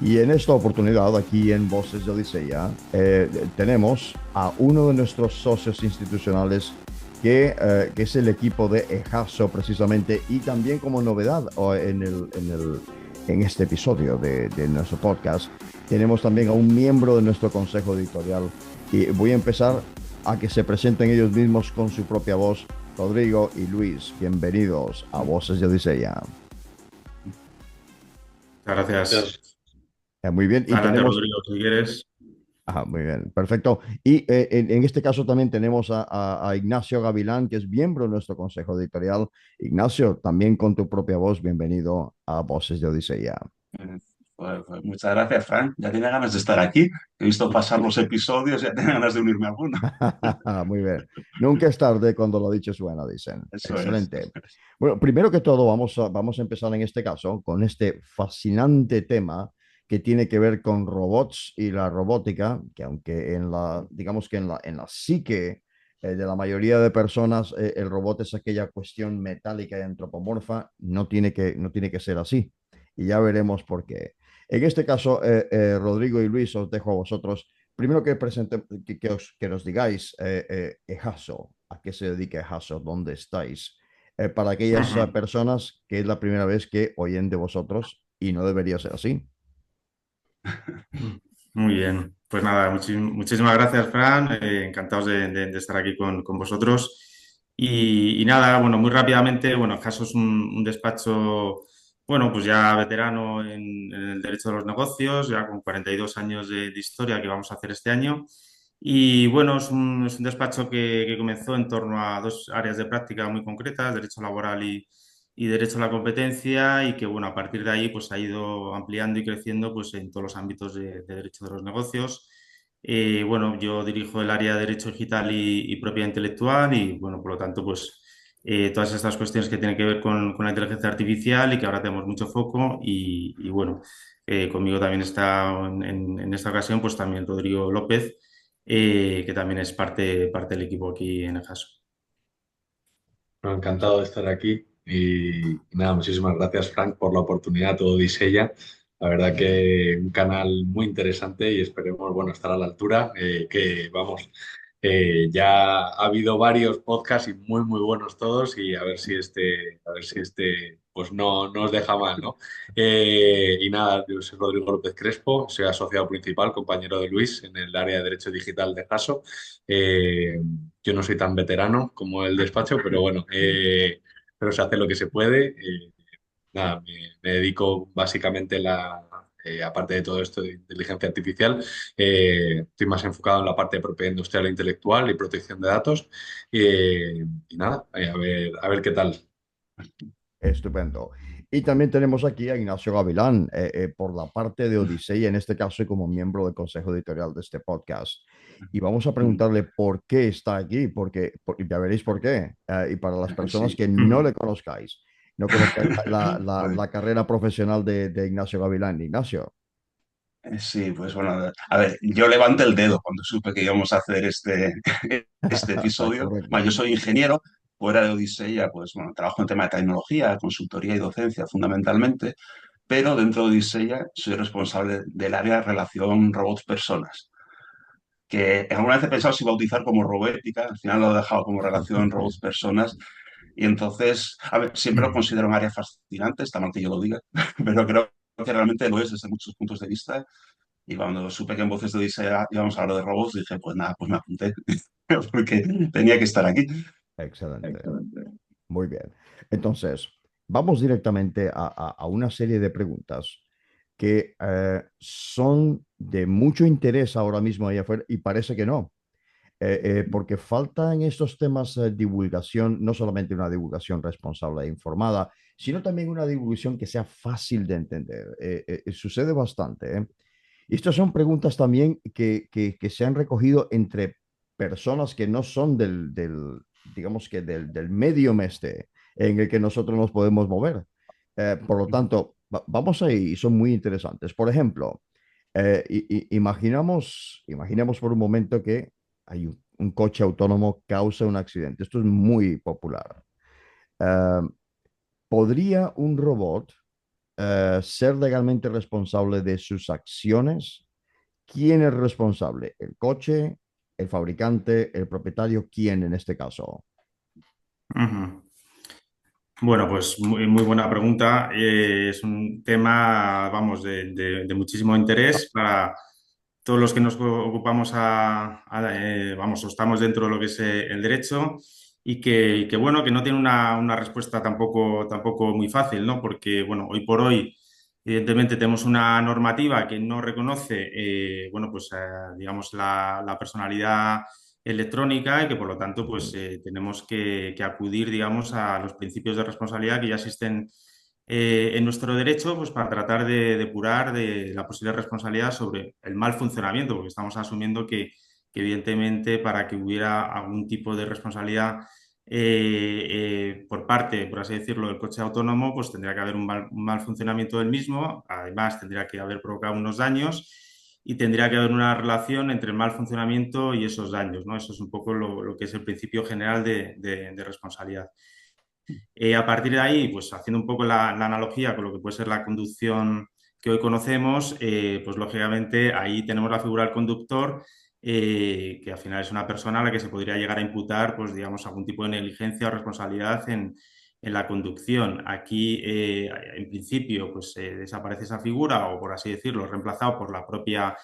Y en esta oportunidad, aquí en Voces de Odisea, tenemos a uno de nuestros socios institucionales que es el equipo de EJASO precisamente, y también como novedad en este episodio de nuestro podcast, tenemos también a un miembro de nuestro consejo editorial. Y voy a empezar a que se presenten ellos mismos con su propia voz. Rodrigo y Luis, bienvenidos a Voces de Odisea. Muchas gracias. Gracias. Muy bien, y Adelante, tenemos. Rodrigo, si quieres. Ajá, muy bien, perfecto. Y en este caso también tenemos a Ignacio Gavilán, que es miembro de nuestro consejo editorial. Ignacio, también con tu propia voz, bienvenido a Voces de Odisea. Pues muchas gracias, Frank. Ya tenía ganas de estar aquí. He visto pasar los episodios y ya tenía ganas de unirme a alguno. Muy bien. Nunca es tarde cuando lo dicho es bueno, dicen. Eso es. Excelente. Bueno, primero que todo, vamos a empezar en este caso con este fascinante tema que tiene que ver con robots y la robótica, que aunque digamos que en la psique de la mayoría de personas, el robot es aquella cuestión metálica y antropomorfa, no tiene que ser así. Y ya veremos por qué. En este caso, Rodrigo y Luis, os dejo a vosotros. Primero que nos digáis, EJASO, a qué se dedica EJASO, dónde estáis, para aquellas Ujú. personas que es la primera vez que oyen de vosotros y no debería ser así. Muy bien. Pues nada, muchísimas gracias, Fran. Encantados de estar aquí con vosotros. Y nada, bueno, muy rápidamente, bueno, Caso es un despacho, bueno, pues ya veterano en el derecho de los negocios, ya con 42 años de historia que vamos a hacer este año. Y bueno, es un despacho que comenzó en torno a dos áreas de práctica muy concretas, derecho laboral y derecho a la competencia, y que bueno, a partir de ahí pues ha ido ampliando y creciendo pues en todos los ámbitos de derecho de los negocios. Bueno, yo dirijo el área de derecho digital y propiedad intelectual, y bueno, por lo tanto pues todas estas cuestiones que tienen que ver con la inteligencia artificial y que ahora tenemos mucho foco, y bueno, conmigo también está en esta ocasión pues también Rodrigo López, que también es parte del equipo aquí en EJASO. Bueno, encantado de estar aquí y nada, muchísimas gracias, Frank, por la oportunidad, todo Disella. La verdad que un canal muy interesante y esperemos, bueno, estar a la altura. Que vamos, ya ha habido varios podcasts y muy, muy buenos todos y a ver si este, pues no nos deja mal, ¿no? Y nada, yo soy Rodrigo López Crespo, soy asociado principal, compañero de Luis en el área de Derecho Digital de Caso. Yo no soy tan veterano como el despacho, pero bueno, pero se hace lo que se puede. Nada, me dedico básicamente aparte de todo esto de inteligencia artificial, estoy más enfocado en la parte de propiedad industrial e intelectual y protección de datos. Y nada, a ver qué tal. Estupendo. Y también tenemos aquí a Ignacio Gavilán, por la parte de Odisea, en este caso, y como miembro del consejo editorial de este podcast. Y vamos a preguntarle por qué está aquí, porque ya veréis por qué. Y para las personas Sí. que no le conozcáis, no conozcáis Pues, la carrera profesional de Ignacio Gavilán. Ignacio. sí, pues bueno, a ver, yo levanté el dedo cuando supe que íbamos a hacer este episodio. Bueno, yo Correcto. soy ingeniero, fuera de Odisea, pues bueno, trabajo en tema de tecnología, consultoría y docencia fundamentalmente, pero dentro de Odisea soy responsable del área de relación robots-personas, que alguna vez he pensado si bautizar como robética, al final lo he dejado como relación robots-personas, y entonces, a ver, siempre lo considero un área fascinante, está mal que yo lo diga, pero creo que realmente lo es desde muchos puntos de vista. Y cuando supe que en Voces de Odisea íbamos a hablar de robots, dije, pues nada, pues me apunté, porque tenía que estar aquí. Excelente. Exactamente. Muy bien. Entonces, vamos directamente a una serie de preguntas que son de mucho interés ahora mismo allá afuera y parece que no. Porque falta en estos temas divulgación, no solamente una divulgación responsable e informada, sino también una divulgación que sea fácil de entender. Sucede bastante. Y estas son preguntas también que se han recogido entre personas que no son digamos que del medio este en el que nosotros nos podemos mover. Por lo tanto, vamos ahí, y son muy interesantes. Por ejemplo, imaginemos por un momento que hay un coche autónomo causa un accidente. Esto es muy popular. Eh, ¿Podría un robot ser legalmente responsable de sus acciones. ¿Quién es responsable? ¿El coche, el fabricante, el propietario? ¿Quién en este caso? Ujú. Bueno, pues muy buena pregunta. Es un tema, vamos, de muchísimo interés para todos los que nos ocupamos vamos, o estamos dentro de lo que es el derecho y que, bueno, que no tiene una respuesta tampoco muy fácil, ¿no? Porque, bueno, hoy por hoy, evidentemente, tenemos una normativa que no reconoce, bueno, pues, digamos, la personalidad electrónica y que por lo tanto pues tenemos que acudir, digamos, a los principios de responsabilidad que ya existen en nuestro derecho, pues para tratar de depurar de la posible responsabilidad sobre el mal funcionamiento, porque estamos asumiendo que evidentemente para que hubiera algún tipo de responsabilidad por parte, por así decirlo, del coche autónomo, pues tendría que haber un mal funcionamiento del mismo, además tendría que haber provocado unos daños y tendría que haber una relación entre el mal funcionamiento y esos daños, ¿no? Eso es un poco lo que es el principio general de responsabilidad. A partir de ahí, pues haciendo un poco la analogía con lo que puede ser la conducción que hoy conocemos, pues lógicamente ahí tenemos la figura del conductor, que al final es una persona a la que se podría llegar a imputar, pues digamos, algún tipo de negligencia o responsabilidad en la conducción. Aquí, en principio, pues desaparece esa figura o, por así decirlo, reemplazado por la propia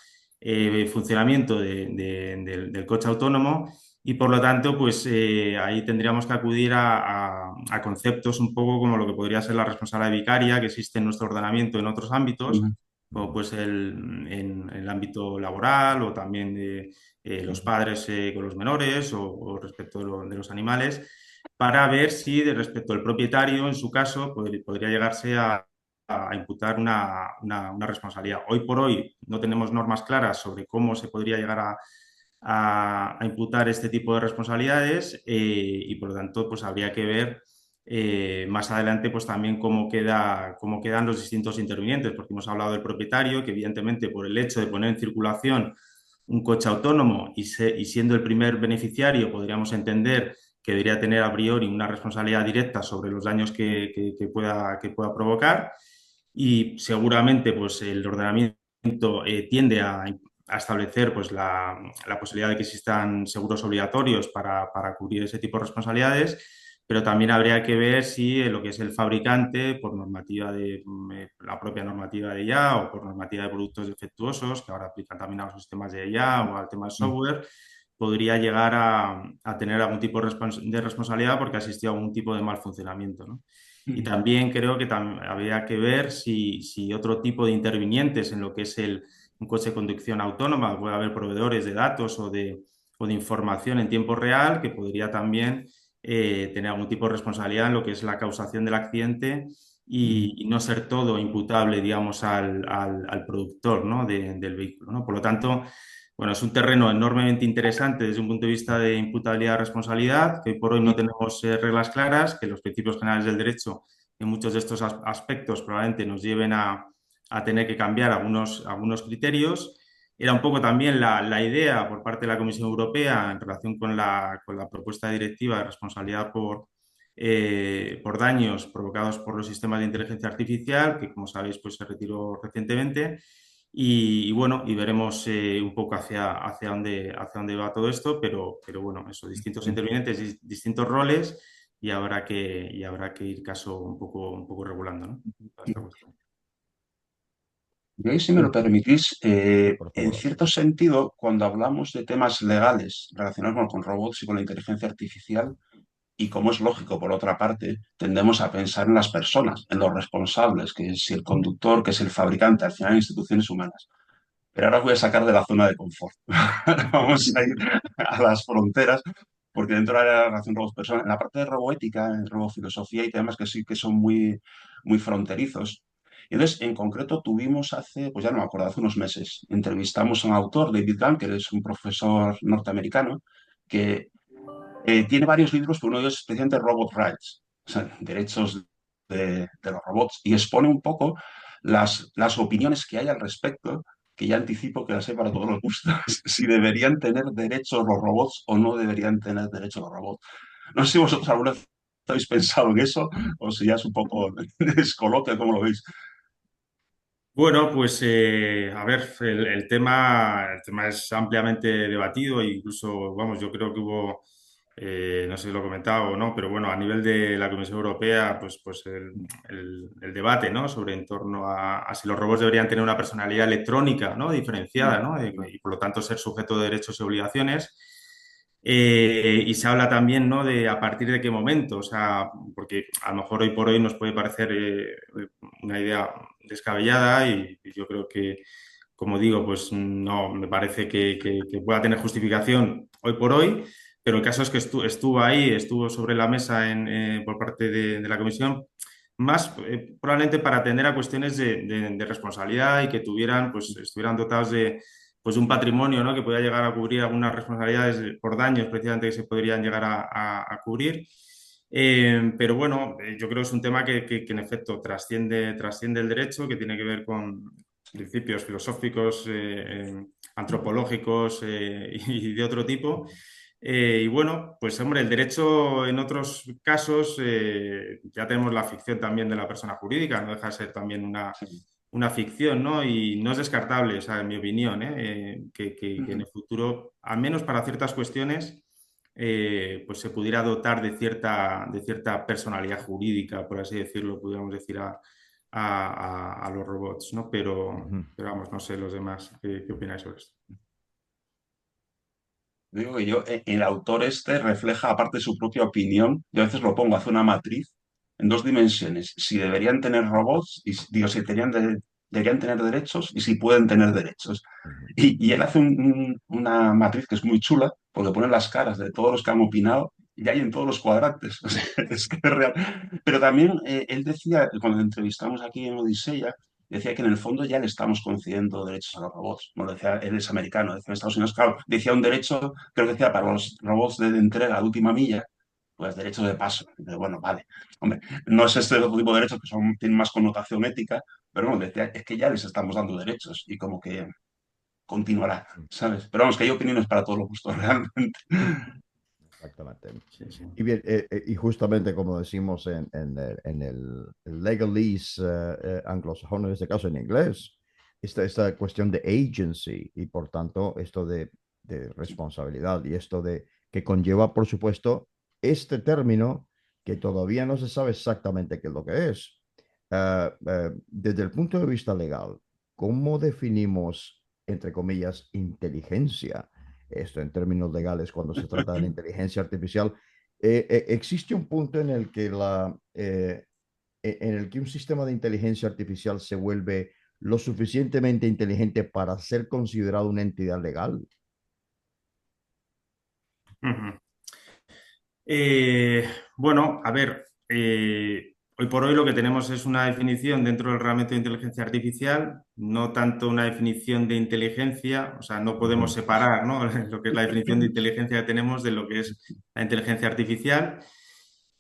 funcionamiento del coche autónomo y por lo tanto, pues ahí tendríamos que acudir a conceptos un poco como lo que podría ser la responsabilidad vicaria que existe en nuestro ordenamiento en otros ámbitos, Ujú, como pues en el ámbito laboral o también de los ujú, padres con los menores o respecto de los animales, para ver si de respecto al propietario, en su caso, podría llegarse a imputar una responsabilidad. Hoy por hoy no tenemos normas claras sobre cómo se podría llegar a imputar este tipo de responsabilidades y por lo tanto pues habría que ver más adelante pues también cómo quedan los distintos intervinientes, porque hemos hablado del propietario, que evidentemente por el hecho de poner en circulación un coche autónomo y siendo el primer beneficiario podríamos entender que debería tener a priori una responsabilidad directa sobre los daños que pueda provocar y seguramente pues el ordenamiento tiende a establecer pues, la posibilidad de que existan seguros obligatorios para cubrir ese tipo de responsabilidades, pero también habría que ver si lo que es el fabricante, por normativa de la propia normativa de IA o por normativa de productos defectuosos, que ahora aplican también a los sistemas de IA o al tema del ujú, software, podría llegar a tener algún tipo de responsabilidad porque ha existido algún tipo de mal funcionamiento, ¿no? Y ujú. también creo que habría que ver si otro tipo de intervinientes en lo que es un coche de conducción autónoma, puede haber proveedores de datos o de información en tiempo real que podría también tener algún tipo de responsabilidad en lo que es la causación del accidente Ujú. y no ser todo imputable, digamos, al productor, ¿no? del vehículo, ¿no? Por lo tanto, bueno, es un terreno enormemente interesante desde un punto de vista de imputabilidad y responsabilidad, que hoy por hoy no Sí, tenemos reglas claras, que los principios generales del derecho en muchos de estos aspectos probablemente nos lleven a tener que cambiar algunos criterios. Era un poco también la idea por parte de la Comisión Europea en relación con la propuesta directiva de responsabilidad por daños provocados por los sistemas de inteligencia artificial, que como sabéis pues se retiró recientemente. Y bueno, y veremos un poco hacia dónde va todo esto, pero bueno, eso, distintos sí. intervinientes, distintos roles y habrá que ir caso un poco regulando, ¿no? Toda esta cuestión. Yo ahí, si me lo Entiendo. permitís, Por en favor. cierto sentido, cuando hablamos de temas legales relacionados con robots y con la inteligencia artificial, y como es lógico, por otra parte, tendemos a pensar en las personas, en los responsables, que es el conductor, que es el fabricante, al final instituciones humanas. Pero ahora os voy a sacar de la zona de confort. Vamos a ir a las fronteras, porque dentro de la relación robot-persona, en la parte de roboética, en robofilosofía hay temas que sí que son muy, muy fronterizos. Y entonces, en concreto, tuvimos hace, pues ya no me acuerdo, hace unos meses, entrevistamos a un autor, David Gunn, que es un profesor norteamericano, que tiene varios libros, pero uno de ellos es especialmente Robot Rights, o sea, derechos de los robots, y expone un poco las opiniones que hay al respecto, que ya anticipo que las hay para todos los gustos, si deberían tener derechos los robots o no deberían tener derechos los robots. No sé si vosotros alguna vez habéis pensado en eso o si ya es un poco descoloque, ¿cómo lo veis? Bueno, pues a ver, el tema es ampliamente debatido e incluso, vamos, yo creo que hubo, no sé si lo he comentado o no, pero bueno, a nivel de la Comisión Europea, pues el debate, ¿no? Sobre en torno a si los robots deberían tener una personalidad electrónica, ¿no? Diferenciada, ¿no? Y por lo tanto ser sujeto de derechos y obligaciones. Y se habla también, ¿no? De a partir de qué momento, o sea, porque a lo mejor hoy por hoy nos puede parecer una idea descabellada y yo creo que, como digo, pues no me parece que pueda tener justificación hoy por hoy, pero el caso es que estuvo ahí, estuvo sobre la mesa por parte de la comisión, más probablemente para atender a cuestiones de responsabilidad y que tuvieran, pues estuvieran dotados de pues un patrimonio, ¿no? Que pueda llegar a cubrir algunas responsabilidades por daños precisamente que se podrían llegar a cubrir. Pero bueno, yo creo que es un tema que en efecto trasciende el derecho, que tiene que ver con principios filosóficos, antropológicos y de otro tipo. Y bueno, pues hombre, el derecho en otros casos ya tenemos la ficción también de la persona jurídica, no deja de ser también una ficción, ¿no? Y no es descartable, o sea, en mi opinión, que en el futuro, al menos para ciertas cuestiones, pues se pudiera dotar de cierta personalidad jurídica, por así decirlo, pudiéramos decir a los robots, ¿no? Ujú. Pero vamos, no sé los demás, ¿qué opináis sobre esto? Digo que el autor este refleja, aparte de su propia opinión, yo a veces lo pongo, hace una matriz en dos dimensiones, si deberían tener robots, y digo, si deberían tener derechos y si pueden tener derechos. Ujú. Y él hace una matriz que es muy chula, porque pone las caras de todos los que han opinado y hay en todos los cuadrantes. O sea, es que es real. Pero también él decía, cuando le entrevistamos aquí en Odisea, decía que en el fondo ya le estamos concediendo derechos a los robots. Bueno, decía, él es americano, decía en Estados Unidos, claro, decía un derecho, creo que decía para los robots de entrega de última milla, pues derechos de paso. Pero bueno, vale. Hombre, no es este otro tipo de derechos que tienen más connotación ética, pero bueno, decía, es que ya les estamos dando derechos y como que continuará, ¿sabes? Pero vamos, que hay opiniones para todos los gustos, realmente. Exactamente. Sí, sí. Y bien, y justamente como decimos en el legalese anglosajón, en este caso en inglés, esta cuestión de agency y por tanto esto de responsabilidad y esto de que conlleva, por supuesto, este término que todavía no se sabe exactamente qué es lo que es. Desde el punto de vista legal, ¿cómo definimos, entre comillas, inteligencia? Esto en términos legales cuando se trata de la inteligencia artificial. Existe un punto en el que un sistema de inteligencia artificial se vuelve lo suficientemente inteligente para ser considerado una entidad legal. Ujú. Bueno, a ver, hoy por hoy lo que tenemos es una definición dentro del reglamento de inteligencia artificial, no tanto una definición de inteligencia, o sea, no podemos Ujú. separar, ¿no? Lo que es la definición de inteligencia que tenemos de lo que es la inteligencia artificial.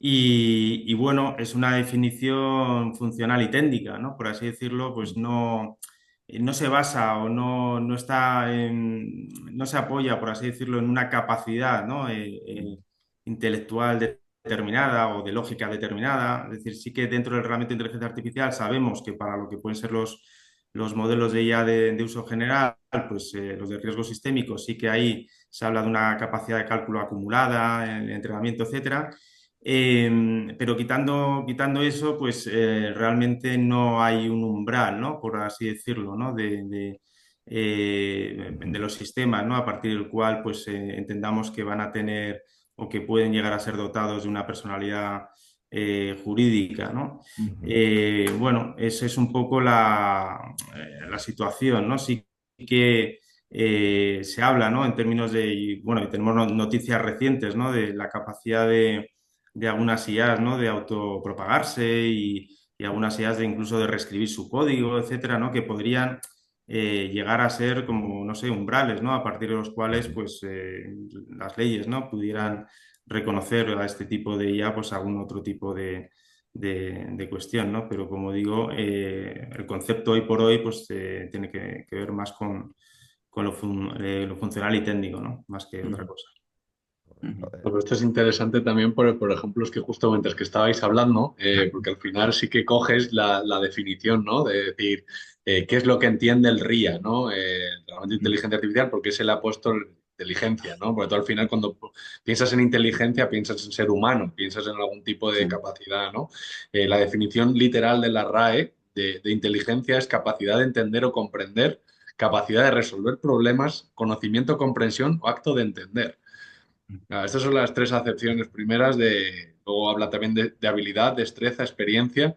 Y bueno, es una definición funcional y técnica, ¿no? Por así decirlo, pues no se basa o no está no se apoya, por así decirlo, en una capacidad, ¿no? Intelectual determinada o de lógica determinada. Es decir, sí que dentro del reglamento de inteligencia artificial sabemos que para lo que pueden ser los modelos de IA de uso general, pues los de riesgo sistémico, sí que ahí se habla de una capacidad de cálculo acumulada, el entrenamiento, etcétera. Pero quitando eso, pues realmente no hay un umbral, ¿no? Por así decirlo, ¿no? De los sistemas, ¿no? A partir del cual, pues entendamos que van a tener o que pueden llegar a ser dotados de una personalidad jurídica, ¿no? Ujú. Bueno, esa es un poco la situación, ¿no? Sí que se habla, ¿no? En términos de, y, bueno, y tenemos noticias recientes, ¿no? De la capacidad de algunas IAs, ¿no? De autopropagarse y algunas IAs de incluso de reescribir su código, etcétera, ¿no? Que podrían llegar a ser como, no sé, umbrales, ¿no? A partir de los cuales, Ujú. pues, las leyes, ¿no? Pudieran reconocer a este tipo de IA, pues, algún otro tipo de cuestión, ¿no? Pero como digo, el concepto hoy por hoy, pues, tiene que ver más con lo funcional y técnico, ¿no? Más que otra cosa. Ujú. Pues esto es interesante también por ejemplo, es que justo mientras que estabais hablando, porque al final sí que coges la definición, ¿no? De decir, qué es lo que entiende el RIA, ¿no? Realmente inteligencia artificial, porque se le ha puesto inteligencia, ¿no? Porque tú al final cuando piensas en inteligencia, piensas en ser humano, piensas en algún tipo de Sí. capacidad, ¿no? La definición literal de la RAE de inteligencia es capacidad de entender o comprender, capacidad de resolver problemas, conocimiento, comprensión o acto de entender. Estas son las tres acepciones primeras luego habla también de habilidad, destreza, experiencia.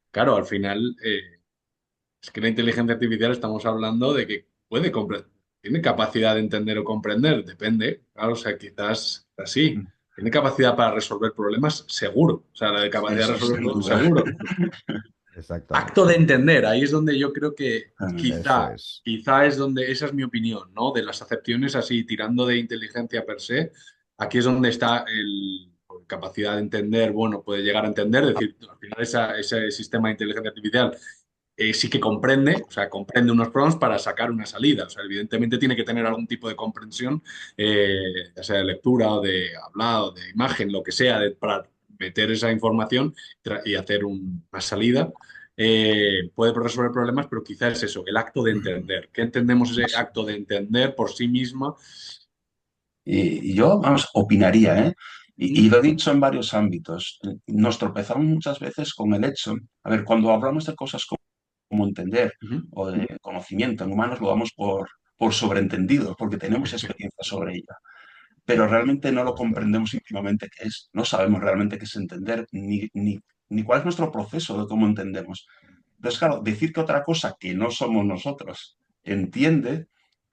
Claro, al final, es que la inteligencia artificial estamos hablando de que puede comprender, tiene capacidad de entender o comprender, depende. Claro, o sea, quizás así. Tiene capacidad para resolver problemas, seguro. O sea, la de capacidad de Eso resolver sin problemas, duda. seguro. Acto de Exactamente. entender, ahí es donde yo creo que Eso quizá, es. quizá es donde, esa es mi opinión, ¿no? De las acepciones así, tirando de inteligencia per se, aquí es donde está capacidad de entender, bueno, puede llegar a entender, es decir, al final ese sistema de inteligencia artificial sí que comprende, o sea, comprende unos prompts para sacar una salida, o sea, evidentemente tiene que tener algún tipo de comprensión, ya sea de lectura o de hablado, de imagen, lo que sea, para meter esa información y hacer una salida puede resolver problemas, pero quizás es eso, el acto de entender. ¿Qué entendemos ese acto de entender por sí misma? Y yo, vamos, opinaría, ¿eh? Y Mm, lo he dicho en varios ámbitos. Nos tropezamos muchas veces con el hecho, a ver, cuando hablamos de cosas como entender ujú, o de conocimiento en humanos, lo damos por sobreentendido, porque tenemos experiencia sobre ella, pero realmente no lo Justo. comprendemos íntimamente qué es. No sabemos realmente qué es entender, ni cuál es nuestro proceso de cómo entendemos. Entonces, claro, decir que otra cosa que no somos nosotros entiende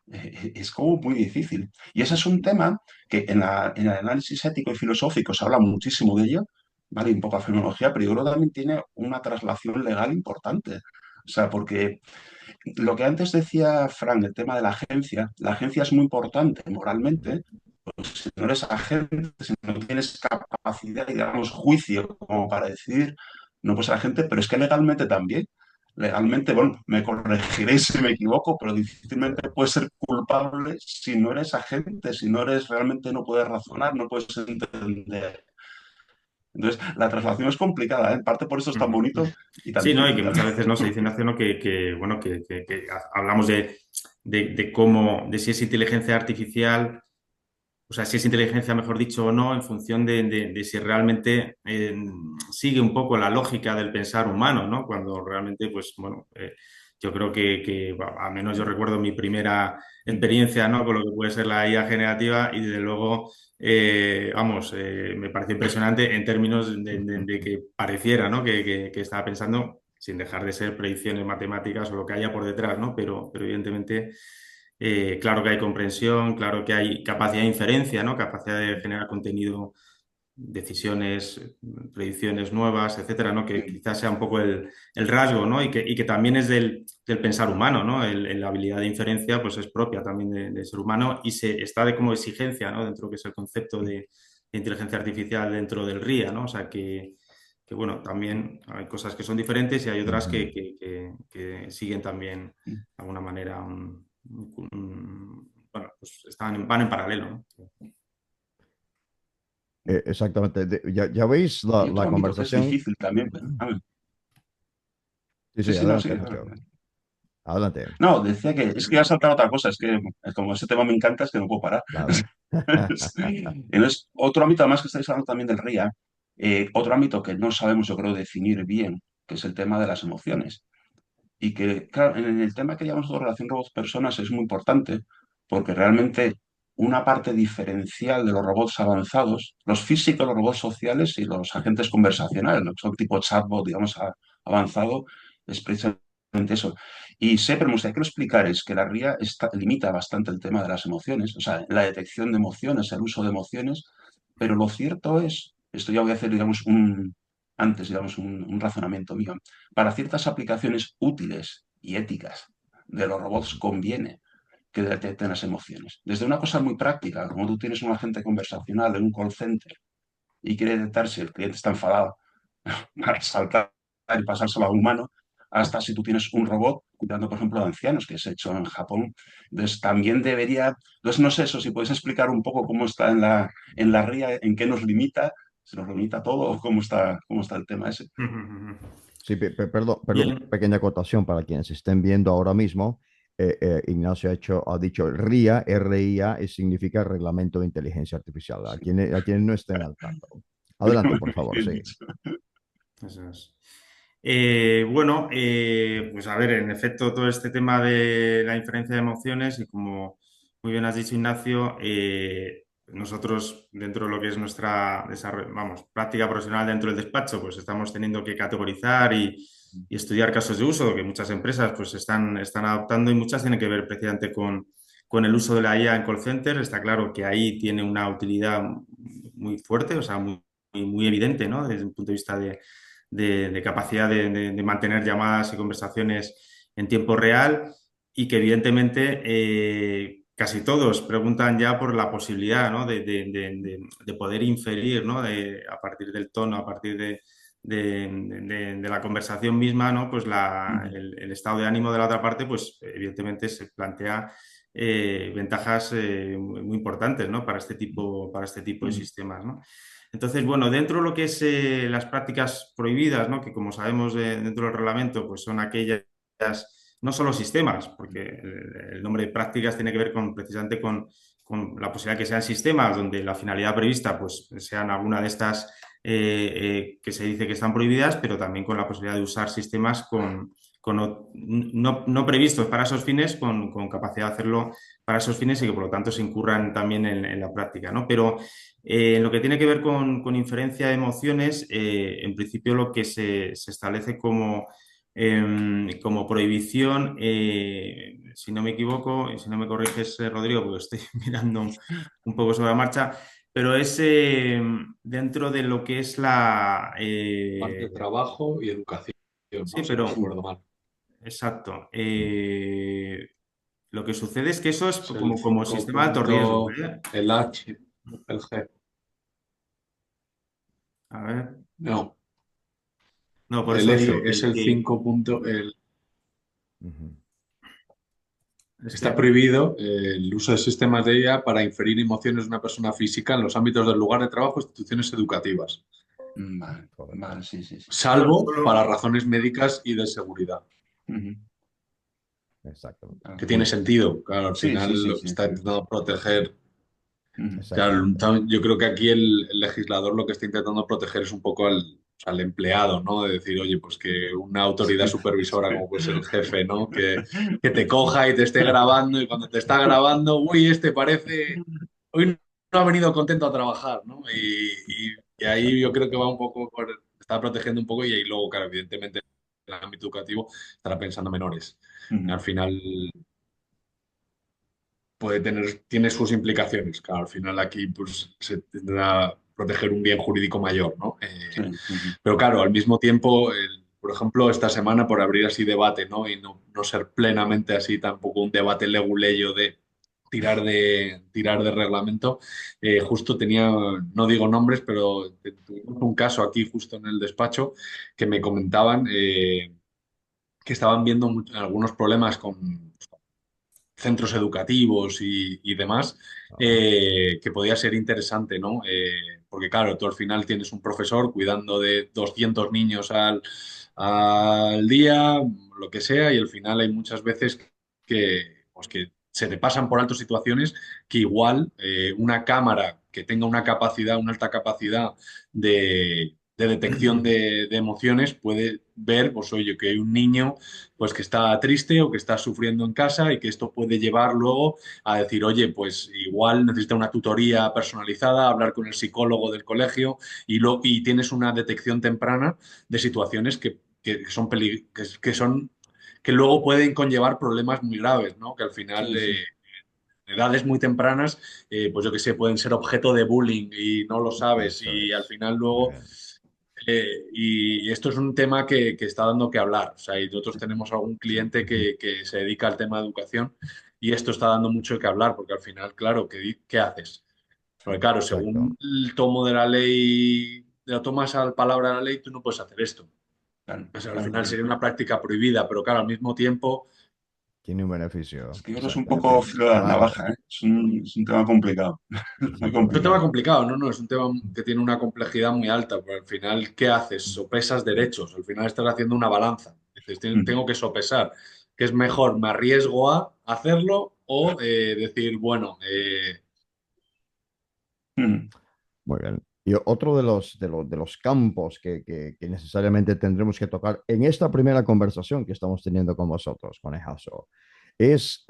es como muy difícil. Y ese es un tema que en el análisis ético y filosófico se habla muchísimo de ello, ¿vale? Y un poco de fenomenología, pero yo creo que también tiene una traslación legal importante. O sea, porque lo que antes decía Frank, el tema de la agencia es muy importante moralmente. Si no eres agente, si no tienes capacidad y, digamos, juicio como para decidir, no puedes ser agente, pero es que legalmente también. Legalmente, bueno, me corregiréis si me equivoco, pero Sí. difícilmente puedes ser culpable si no eres agente, si no eres realmente, no puedes razonar, no puedes entender. Entonces, la traslación es complicada, ¿eh? En parte por eso es tan Ujú. bonito y tan Sí, ¿no? Y que difícil muchas también. veces no se dice, Ignacio, ¿no? Bueno, que hablamos de cómo, de si es inteligencia artificial, o sea, si es inteligencia, mejor dicho, o no, en función de si realmente sigue un poco la lógica del pensar humano, ¿no? Cuando realmente, pues, bueno, yo creo al menos yo recuerdo mi primera experiencia, ¿no? Con lo que puede ser la IA generativa y desde luego, vamos, me pareció impresionante en términos de que pareciera, ¿no? Que estaba pensando, sin dejar de ser predicciones matemáticas o lo que haya por detrás, ¿no? Pero evidentemente claro que hay comprensión, claro que hay capacidad de inferencia, ¿no? Capacidad de generar contenido, decisiones, predicciones nuevas, etcétera, ¿no? Que quizás sea un poco el rasgo, ¿no? Y que también es del pensar humano, ¿no? La habilidad de inferencia, pues es propia también del ser humano y está de como exigencia, ¿no? Dentro de lo que es el concepto de inteligencia artificial dentro del RIA, ¿no? O sea que, bueno, también hay cosas que son diferentes y hay otras Ujú. que siguen también de alguna manera bueno, pues van en paralelo, ¿no? Exactamente. Ya veis Y otro la ámbito que es conversación. difícil también. Sí, Sí, sí, sí, no, sí. adelante, Ignacio. Adelante. No, decía que es que ya ha saltado otra cosa, es que como ese tema me encanta, es que no puedo parar. Claro. Entonces, otro ámbito, además que estáis hablando también del RIA, otro ámbito que no sabemos, yo creo, definir bien, que es el tema de las emociones. Y que, claro, en el tema que llamamos de relación robots-personas es muy importante, porque realmente una parte diferencial de los robots avanzados, los físicos, los robots sociales y los agentes conversacionales, lo que son tipo chatbot, digamos, avanzado, es precisamente eso. Y sé, pero me gustaría que lo explicarais, que la RIA limita bastante el tema de las emociones, o sea, la detección de emociones, el uso de emociones, pero lo cierto es, esto ya voy a hacer, digamos, antes, digamos, un razonamiento mío, para ciertas aplicaciones útiles y éticas de los robots Ujú. conviene que detecten las emociones. Desde una cosa muy práctica, como tú tienes un agente conversacional en un call center y quiere detectar si el cliente está enfadado para saltar y pasárselo a un humano, hasta si tú tienes un robot cuidando, por ejemplo, de ancianos, que es hecho en Japón. Entonces, también debería, entonces no sé eso, si puedes explicar un poco cómo está en la RIA, en qué nos limita, si nos limita todo o cómo está el tema ese. Sí, perdón, perdón, Bien. pequeña acotación para quienes estén viendo ahora mismo. Ignacio ha dicho RIA, RIA, y significa Reglamento de Inteligencia Artificial. A quienes no estén al tanto. Adelante, por favor, Bien sí. dicho. Eso es. Bueno, pues a ver, en efecto, todo este tema de la inferencia de emociones y como muy bien has dicho, Ignacio, nosotros dentro de lo que es nuestra vamos, práctica profesional dentro del despacho, pues estamos teniendo que categorizar y estudiar casos de uso que muchas empresas pues están adoptando y muchas tienen que ver precisamente con el uso de la IA en call center. Está claro que ahí tiene una utilidad muy fuerte, o sea, muy evidente, ¿no? Desde un punto de vista de capacidad de mantener llamadas y conversaciones en tiempo real y que evidentemente casi todos preguntan ya por la posibilidad, ¿no? de poder inferir, ¿no? A partir del tono, a partir de la conversación misma, ¿no? Pues el estado de ánimo de la otra parte, pues evidentemente se plantea ventajas muy importantes, ¿no? Para este tipo de sistemas, ¿no? Entonces, bueno, dentro de lo que es las prácticas prohibidas, ¿no? Que como sabemos dentro del reglamento, pues son aquellas, no solo sistemas, porque el nombre de prácticas tiene que ver precisamente con la posibilidad que sean sistemas donde la finalidad prevista pues sean alguna de estas que se dice que están prohibidas, pero también con la posibilidad de usar sistemas no previstos para esos fines, con capacidad de hacerlo para esos fines y que por lo tanto se incurran también en la práctica, ¿no? Pero en lo que tiene que ver con inferencia de emociones, en principio lo que se establece como prohibición, si no me equivoco, y si no me corriges, Rodrigo, porque estoy mirando un poco sobre la marcha, pero es dentro de lo que es Parte de trabajo y educación, sí, ¿no? Si no pero recuerdo mal. exacto. Lo que sucede es que eso es Es el como sistema de alto riesgo, ¿eh? el H, el G. A ver. No, No, por el eso digo F es el 5 punto, Ujú. está este, prohibido el uso de sistemas de IA para inferir emociones de una persona física en los ámbitos del lugar de trabajo o instituciones educativas, Vale, Correcto. vale, sí, sí, sí. salvo para solo, razones médicas y de seguridad. Ujú. Exactamente. Ah, Que muy tiene bien. sentido. Claro, al Sí, final sí, sí, lo que sí, está sí. intentando proteger. Ujú. Claro, Exactamente. yo creo que aquí el legislador lo que está intentando proteger es un poco al empleado, ¿no? De decir, oye, pues que una autoridad supervisora como puede ser el jefe, ¿no? Que te coja y te esté grabando y cuando te está grabando, uy, este parece, hoy no ha venido contento a trabajar, ¿no? Y ahí yo creo que Exactamente. va un poco, está protegiendo un poco y ahí luego, claro, evidentemente en el ámbito educativo estará pensando menores. Ujú. Al final tiene sus implicaciones. Claro, al final aquí pues, se tendrá que proteger un bien jurídico mayor, ¿no? Sí. Ujú. Pero claro, al mismo tiempo, por ejemplo, esta semana por abrir así debate, ¿no? Y no ser plenamente así tampoco un debate leguleyo de tirar de reglamento, justo tenía, no digo nombres, pero tuvimos un caso aquí justo en el despacho que me comentaban que estaban viendo algunos problemas con centros educativos y demás, Ah, que podía ser interesante, ¿no? Porque claro, tú al final tienes un profesor cuidando de 200 niños al día, lo que sea, y al final hay muchas veces pues que se te pasan por alto situaciones que igual una cámara que tenga una capacidad, una alta capacidad de detección de emociones puede ver, pues oye, que hay un niño pues que está triste o que está sufriendo en casa y que esto puede llevar luego a decir, oye, pues igual necesita una tutoría personalizada, hablar con el psicólogo del colegio y tienes una detección temprana de situaciones que son que luego pueden conllevar problemas muy graves, ¿no? Que al final Sí, sí. edades muy tempranas, pues yo que sé, pueden ser objeto de bullying y no lo sabes eso y al es. final Muy luego bien. y esto es un tema que está dando que hablar. O sea, y nosotros tenemos algún cliente que se dedica al tema de educación y esto está dando mucho que hablar, porque al final, claro, ¿qué haces? Porque claro, Exacto. según el tomo de la ley, lo tomas al palabra de la ley, tú no puedes hacer esto. Claro, O sea, al claro, final claro. sería una práctica prohibida, pero claro, al mismo tiempo, Tiene un Es beneficio. que yo creo que es un poco Exactamente. filo de la Claro, navaja, ¿eh? Es un tema complicado, muy es un tema exactamente. complicado. complicado, ¿no? No, es un tema que tiene una complejidad muy alta, porque al final, ¿qué haces? Sopesas derechos, al final estás haciendo una balanza. Dices, Mm, tengo que sopesar, ¿qué es mejor? ¿Me arriesgo a hacerlo o decir, bueno, mm, Muy bien. Y otro de los campos que necesariamente tendremos que tocar en esta primera conversación que estamos teniendo con vosotros, con Ejaso, es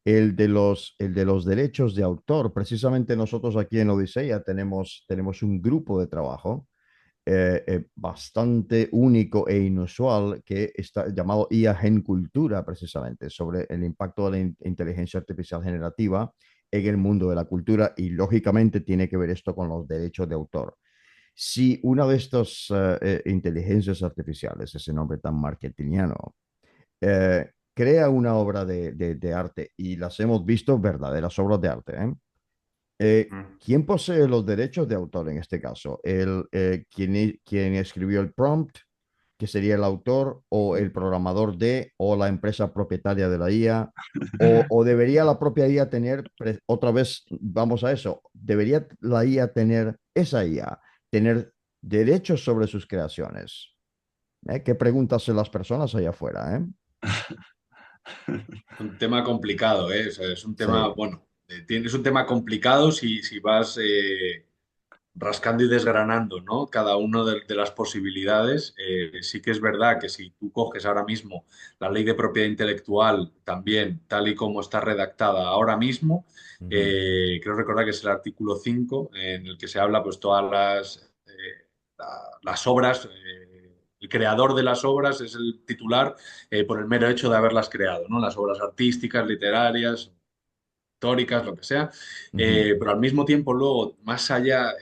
el de los derechos de autor. Precisamente nosotros aquí en Odisea tenemos un grupo de trabajo bastante único e inusual que está llamado IA Gen Cultura, precisamente, sobre el impacto de la inteligencia artificial generativa en el mundo de la cultura y lógicamente tiene que ver esto con los derechos de autor. Si una de estas inteligencias artificiales, ese nombre tan marketingiano, crea una obra de arte y las hemos visto verdaderas obras de arte, Mm. ¿quién posee los derechos de autor en este caso? ¿Quién escribió el prompt, que sería el autor, o el programador o la empresa propietaria de la IA? ¿O debería la propia IA tener, otra vez, vamos a eso, debería la IA tener, esa IA, tener derechos sobre sus creaciones? ¿Qué preguntas hacen las personas allá afuera? un tema complicado, ¿eh? O sea, es un tema, Sí. bueno, es un tema complicado si vas rascando y desgranando, ¿no? Cada una de las posibilidades. Sí que es verdad que si tú coges ahora mismo la ley de propiedad intelectual también, tal y como está redactada ahora mismo, Ujú, creo recordar que es el artículo 5 en el que se habla pues todas las obras. El creador de las obras es el titular por el mero hecho de haberlas creado, ¿no? Las obras artísticas, literarias, históricas, lo que sea, ujú, pero al mismo tiempo luego, más allá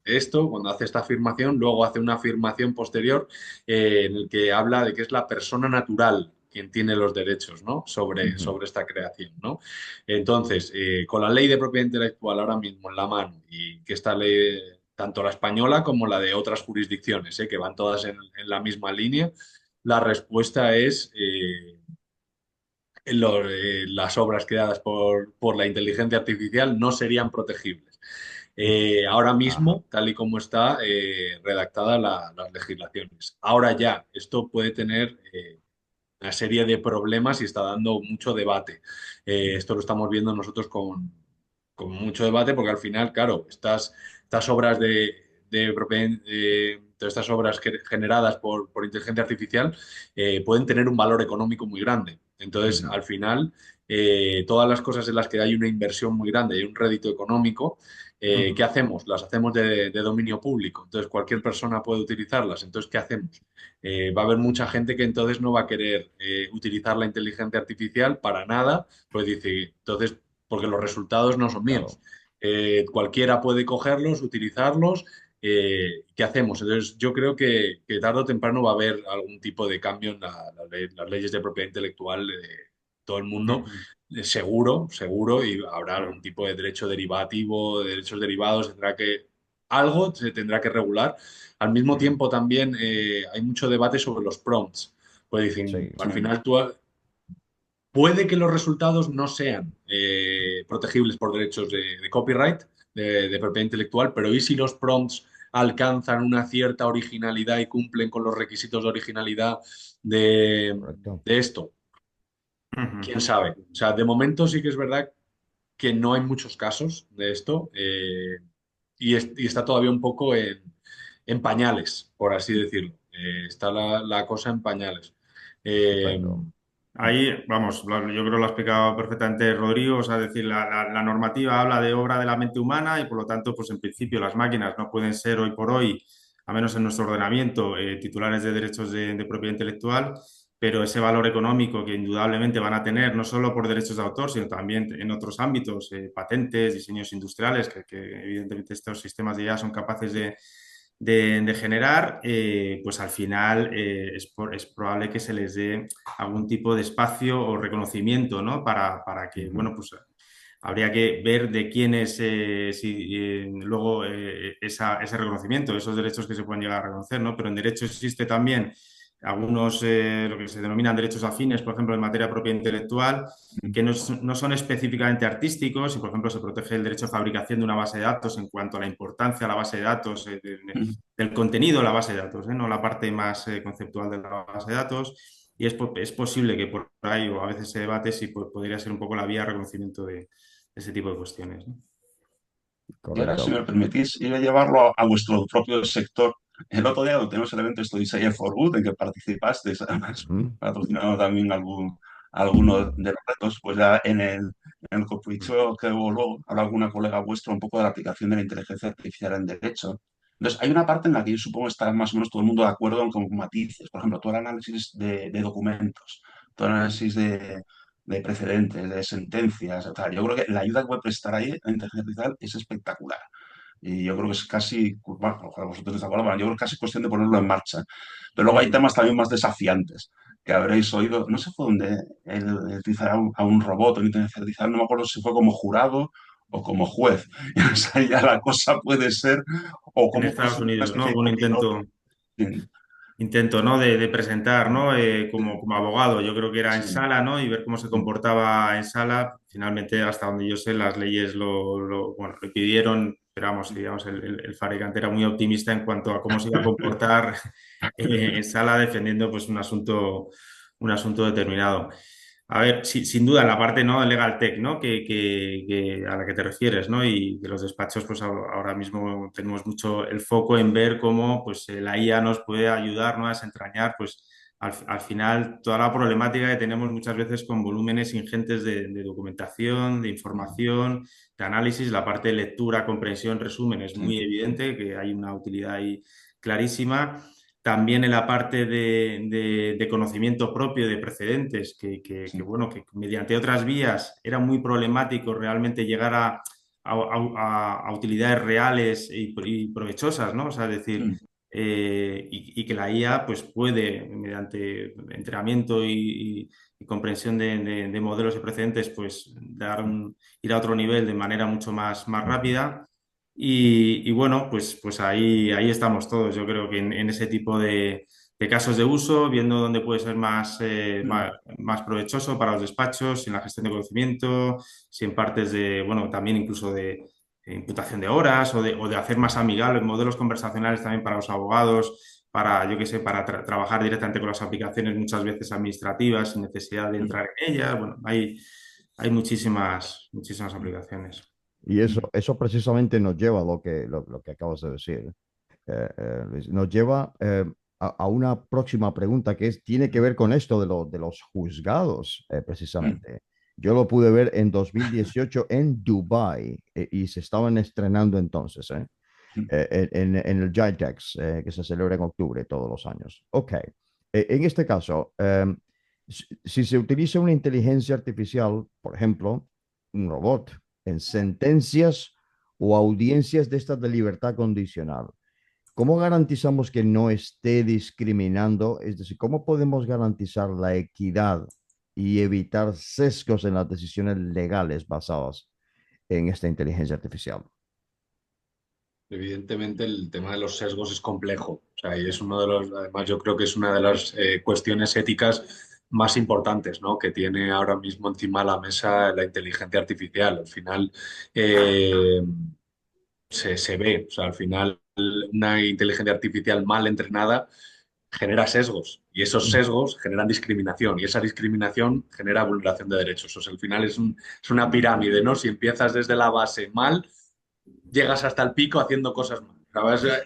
de esto, cuando hace esta afirmación, luego hace una afirmación posterior en el que habla de que es la persona natural quien tiene los derechos, ¿no? ujú, sobre esta creación, ¿no? Entonces, con la ley de propiedad intelectual ahora mismo en la mano y que esta ley, tanto la española como la de otras jurisdicciones, que van todas en la misma línea, la respuesta es las obras creadas por la inteligencia artificial no serían protegibles. Ahora ajá, mismo, tal y como está redactada las legislaciones. Ahora ya, esto puede tener una serie de problemas y está dando mucho debate. Esto lo estamos viendo nosotros con mucho debate porque al final, claro, estas obras todas estas obras generadas por inteligencia artificial pueden tener un valor económico muy grande. Entonces, ujú, al final, todas las cosas en las que hay una inversión muy grande y un rédito económico, ¿qué Ujú. hacemos? Las hacemos de dominio público. Entonces, cualquier persona puede utilizarlas. Entonces, ¿qué hacemos? Va a haber mucha gente que entonces no va a querer utilizar la inteligencia artificial para nada, pues dice, entonces, porque los resultados no son míos. claro. Cualquiera puede cogerlos, utilizarlos. ¿Qué hacemos? Entonces, yo creo que tarde o temprano va a haber algún tipo de cambio en las leyes de propiedad intelectual de todo el mundo, Ujú. seguro, seguro, y habrá Claro. algún tipo de derecho derivativo, de derechos derivados, algo se tendrá que regular. Al mismo Ujú. tiempo también hay mucho debate sobre los prompts. Pues dicen, Sí. al sí. final puede que los resultados no sean protegibles por derechos de copyright, de propiedad intelectual, pero ¿y si los prompts alcanzan una cierta originalidad y cumplen con los requisitos de originalidad Correcto. de esto? Ujú. ¿Quién sabe? O sea, de momento sí que es verdad que no hay muchos casos de esto y está todavía un poco en pañales, por así decirlo. Está la cosa en pañales. Eh, Estupendo. Ahí, vamos, yo creo que lo ha explicado perfectamente Rodrigo, o sea, es decir, la normativa habla de obra de la mente humana y por lo tanto, pues en principio las máquinas no pueden ser hoy por hoy, a menos en nuestro ordenamiento, titulares de derechos de propiedad intelectual, pero ese valor económico que indudablemente van a tener, no solo por derechos de autor, sino también en otros ámbitos, patentes, diseños industriales, que evidentemente estos sistemas de IA son capaces de generar, pues al final es probable que se les dé algún tipo de espacio o reconocimiento, ¿no? Para que, Ujú, bueno, pues habría que ver de quién es luego ese reconocimiento, esos derechos que se pueden llegar a reconocer, ¿no? Pero en derecho existe también algunos, lo que se denominan derechos afines, por ejemplo, en materia propia intelectual, que no son específicamente artísticos y, por ejemplo, se protege el derecho a fabricación de una base de datos en cuanto a la importancia de la base de datos, del contenido de la base de datos, no la parte más conceptual de la base de datos. Y es posible que por ahí, o a veces se debate si podría ser un poco la vía de reconocimiento de ese tipo de cuestiones, ¿no? Y ahora, si Correcto. me permitís, ir a llevarlo a vuestro propio sector. El otro día cuando tenemos el evento esto Desire for Good, en que participasteis, además, Ujú. patrocinando también algunos de los retos, pues ya en el Corporate que hubo luego, hablaba alguna colega vuestra un poco de la aplicación de la inteligencia artificial en derecho. Entonces, hay una parte en la que yo supongo está más o menos todo el mundo de acuerdo con matices. Por ejemplo, todo el análisis de documentos, todo el análisis de precedentes, de sentencias. O sea, yo creo que la ayuda que puede prestar ahí la inteligencia artificial es espectacular. Y yo creo que es casi, bueno, ojalá vosotros estéis de acuerdo, bueno, yo creo que casi cuestión de ponerlo en marcha. Pero luego hay temas también más desafiantes que habréis oído. No sé fue dónde él utilizará a un robot o inteligencia artificial, no me acuerdo si fue como jurado o como juez. O sea, ya la cosa puede ser, o En cómo puede Estados ser una Unidos, ¿no? especie de Un copiloto. intento, ¿no? De presentar, ¿no? Como abogado, yo creo que era en Sí, sala, ¿no? Y ver cómo se comportaba en sala. Finalmente, hasta donde yo sé, las leyes bueno, lo pidieron, pero vamos, digamos, el fabricante era muy optimista en cuanto a cómo se iba a comportar en sala defendiendo pues un asunto determinado. A ver, sin duda, la parte, ¿no? Legal Tech, ¿no? A la que te refieres, ¿no? Y que los despachos, pues ahora mismo tenemos mucho el foco en ver cómo, pues, la IA nos puede ayudar, ¿no? A desentrañar, pues, al final, toda la problemática que tenemos muchas veces con volúmenes ingentes de documentación, de información, de análisis, la parte de lectura, comprensión, resumen, es muy sí, evidente que hay una utilidad ahí clarísima. También en la parte de conocimiento propio de precedentes, sí. bueno, que mediante otras vías era muy problemático realmente llegar a utilidades reales y provechosas, ¿no? O sea, es decir, y que la IA pues puede, mediante entrenamiento y comprensión de modelos y precedentes, pues ir a otro nivel de manera mucho más rápida. Y bueno, pues ahí estamos todos. Yo creo que en ese tipo de casos de uso, viendo dónde puede ser más provechoso para los despachos, en la gestión de conocimiento, si en partes bueno, también incluso de imputación de horas o de hacer más amigables modelos conversacionales también para los abogados, para, yo qué sé, para trabajar directamente con las aplicaciones muchas veces administrativas sin necesidad de entrar en ellas. Bueno, hay muchísimas aplicaciones. Y eso precisamente nos lleva a lo que acabas de decir. Luis, nos lleva a una próxima pregunta tiene que ver con esto de los juzgados, precisamente. Yo lo pude ver en 2018 en Dubái y se estaban estrenando entonces, en el GITEX, que se celebra en octubre todos los años. Ok, en este caso, si se utiliza una inteligencia artificial, por ejemplo, un robot, en sentencias o audiencias de estas de libertad condicional, ¿cómo garantizamos que no esté discriminando? Es decir, ¿cómo podemos garantizar la equidad y evitar sesgos en las decisiones legales basadas en esta inteligencia artificial? Evidentemente el tema de los sesgos es complejo, o sea, y es uno de los, además yo creo que es una de las cuestiones éticas más importantes, ¿no? Que tiene ahora mismo encima de la mesa la inteligencia artificial. Al final eh, se ve, o sea, al final una inteligencia artificial mal entrenada genera sesgos y esos sesgos generan discriminación y esa discriminación genera vulneración de derechos. O sea, al final es una pirámide, ¿no? Si empiezas desde la base mal, llegas hasta el pico haciendo cosas mal. O sea,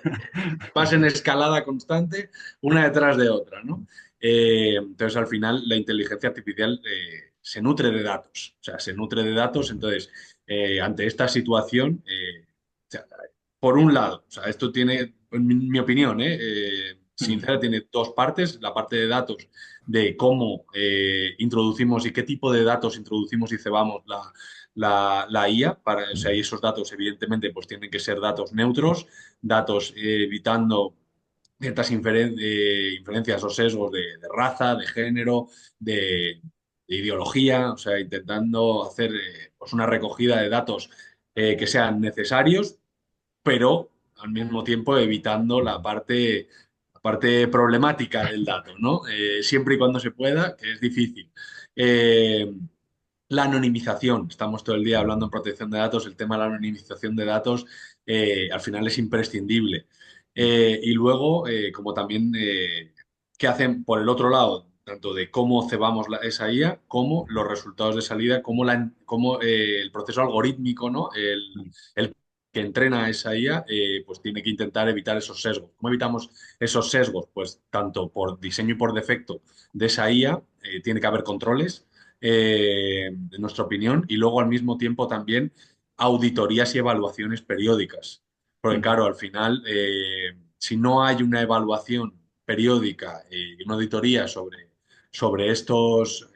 vas en escalada constante, una detrás de otra, ¿no? Entonces, al final, la inteligencia artificial se nutre de datos. O sea, se nutre de datos. Entonces, ante esta situación, o sea, por un lado, o sea, esto tiene, en mi opinión, sincera, tiene dos partes. La parte de datos, de cómo introducimos y qué tipo de datos introducimos y cebamos la IA, o sea, y esos datos, evidentemente, pues tienen que ser datos neutros, datos evitando ciertas inferencias o sesgos de raza, de género, de, de ideología, o sea, intentando hacer pues una recogida de datos que sean necesarios, pero al mismo tiempo evitando la parte problemática del dato, ¿no? Siempre y cuando se pueda, que es difícil. Eh, la anonimización, estamos todo el día hablando en protección de datos, el tema de la anonimización de datos al final es imprescindible. Y luego, como también, ¿qué hacen por el otro lado? Tanto de cómo cebamos esa IA, como los resultados de salida, cómo el proceso algorítmico, ¿no? El que entrena esa IA, pues tiene que intentar evitar esos sesgos. ¿Cómo evitamos esos sesgos? Pues tanto por diseño y por defecto de esa IA, tiene que haber controles en nuestra opinión, y luego al mismo tiempo también auditorías y evaluaciones periódicas. Porque claro, al final, si no hay una evaluación periódica y una auditoría sobre estos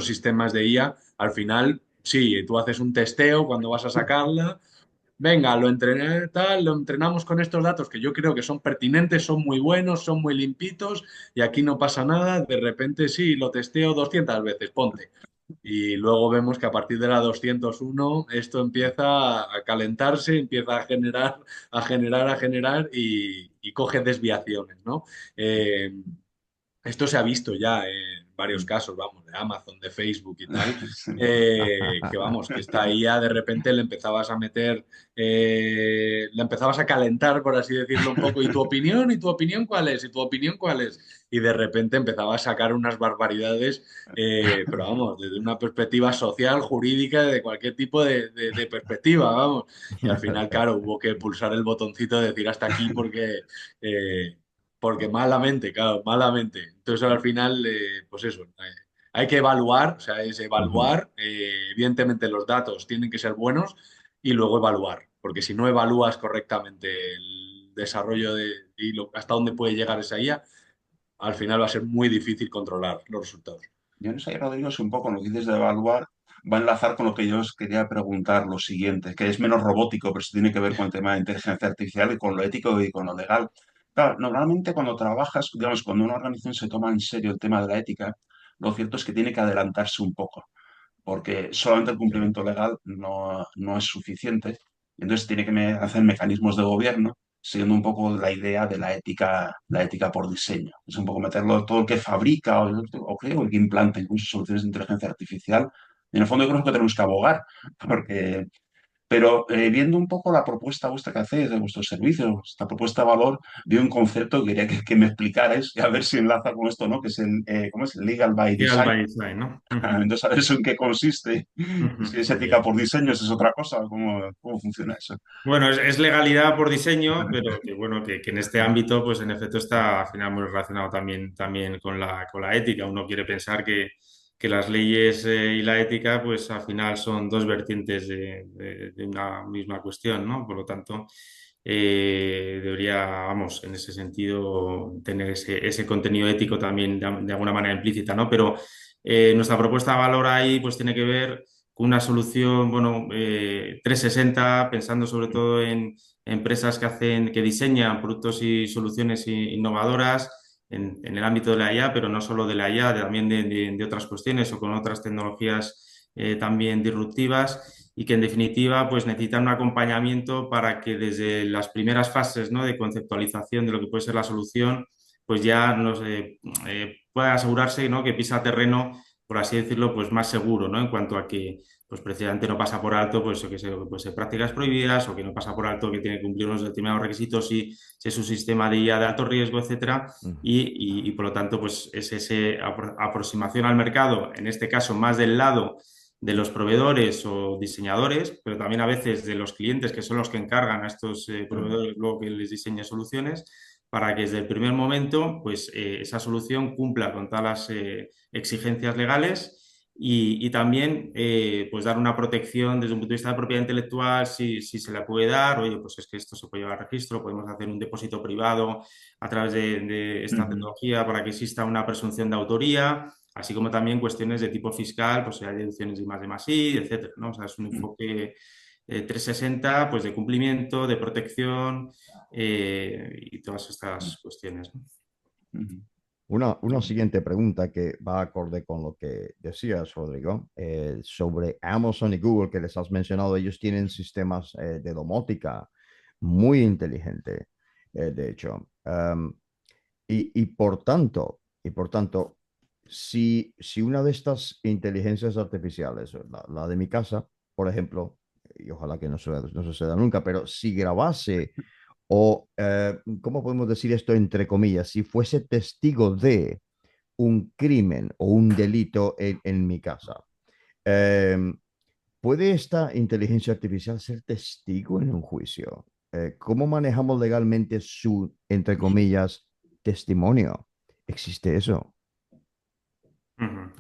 sistemas de IA, al final, sí, tú haces un testeo cuando vas a sacarla. Venga, lo entrenamos con estos datos que yo creo que son pertinentes, son muy buenos, son muy limpitos y aquí no pasa nada. De repente sí, lo testeo 200 veces, ponte. Y luego vemos que a partir de la 201 esto empieza a calentarse, empieza a generar y coge desviaciones, ¿no? Eh, Esto se ha visto ya en varios casos, vamos, de Amazon, de Facebook y tal, Sí. que vamos, que esta IA de repente le empezabas a meter, le empezabas a calentar, por así decirlo, un poco, ¿y tu opinión? ¿Y tu opinión cuál es? ¿Y tu opinión cuál es? Y de repente empezaba a sacar unas barbaridades, pero vamos, desde una perspectiva social, jurídica, de cualquier tipo de perspectiva, vamos. Y al final, claro, hubo que pulsar el botoncito de decir hasta aquí eh, porque malamente, claro, malamente. Entonces al final, pues eso, hay que evaluar, o sea, es Ujú. evaluar, evidentemente los datos tienen que ser buenos y luego evaluar, porque si no evalúas correctamente el desarrollo hasta dónde puede llegar esa IA, al final va a ser muy difícil controlar los resultados. Yo no sé, Rodrigo, si un poco lo que dices de evaluar va a enlazar con lo que yo os quería preguntar, lo siguiente, que es menos robótico, pero sí tiene que ver con el tema de inteligencia artificial y con lo ético y con lo legal. Claro, normalmente cuando trabajas, digamos, cuando una organización se toma en serio el tema de la ética, lo cierto es que tiene que adelantarse un poco, porque solamente el Sí. cumplimiento legal no es suficiente. Entonces tiene que hacer mecanismos de gobierno siguiendo un poco la idea de la ética por diseño. Es un poco meterlo todo el que fabrica o creo el que implanta incluso soluciones de inteligencia artificial. Y en el fondo yo creo que tenemos que abogar, porque pero viendo un poco la propuesta vuestra que hacéis de vuestros servicios, esta propuesta de valor, vi un concepto que quería que me explicarais y a ver si enlaza con esto, ¿no? Que es ¿cómo es? El legal by Legal design. by design, ¿no? Ujú, Entonces, a ver eso en qué consiste. ujú, Si es muy ética bien. por diseño, eso es otra cosa. ¿Cómo funciona eso? Bueno, es legalidad por diseño, pero que bueno, que en este ámbito, pues en efecto está al final muy relacionado también con la ética. Uno quiere pensar que las leyes y la ética, pues al final son dos vertientes de una misma cuestión, ¿no? Por lo tanto, debería, vamos, en ese sentido, tener ese contenido ético también de alguna manera implícita, ¿no? Pero nuestra propuesta de valor ahí, pues tiene que ver una solución, bueno, 360, pensando sobre todo en empresas que diseñan productos y soluciones innovadoras en el ámbito de la IA, pero no solo de la IA, también de otras cuestiones o con otras tecnologías también disruptivas y que en definitiva pues necesitan un acompañamiento para que desde las primeras fases, ¿no?, de conceptualización de lo que puede ser la solución, pues ya pueda asegurarse, ¿no?, que pisa terreno, por así decirlo, pues más seguro, ¿no? En cuanto a que pues precisamente no pasa por alto pues, prácticas prohibidas o que no pasa por alto que tiene que cumplir unos determinados requisitos si es un sistema de IA de alto riesgo, etcétera. Ujú. Y por lo tanto, pues es esa aproximación al mercado, en este caso más del lado de los proveedores o diseñadores, pero también a veces de los clientes, que son los que encargan a estos proveedores luego que les diseñen soluciones, para que desde el primer momento pues, esa solución cumpla con todas las exigencias legales y también pues dar una protección desde un punto de vista de propiedad intelectual, si se la puede dar, oye, pues es que esto se puede llevar a registro, podemos hacer un depósito privado a través de esta Ujú, tecnología para que exista una presunción de autoría, así como también cuestiones de tipo fiscal, pues si hay deducciones de más I, etcétera, ¿no? O sea, es un ujú, enfoque 360, pues de cumplimiento, de protección y todas estas cuestiones, ¿no? ujú. Una siguiente pregunta que va acorde con lo que decías, Rodrigo, sobre Amazon y Google, que les has mencionado. Ellos tienen sistemas de domótica muy inteligente, de hecho. Y por tanto, si una de estas inteligencias artificiales, la de mi casa, por ejemplo, y ojalá que no suceda nunca, pero si grabase o, ¿cómo podemos decir esto entre comillas? Si fuese testigo de un crimen o un delito en mi casa, eh, ¿puede esta inteligencia artificial ser testigo en un juicio? ¿Cómo manejamos legalmente su, entre comillas, testimonio? ¿Existe eso? Ujú.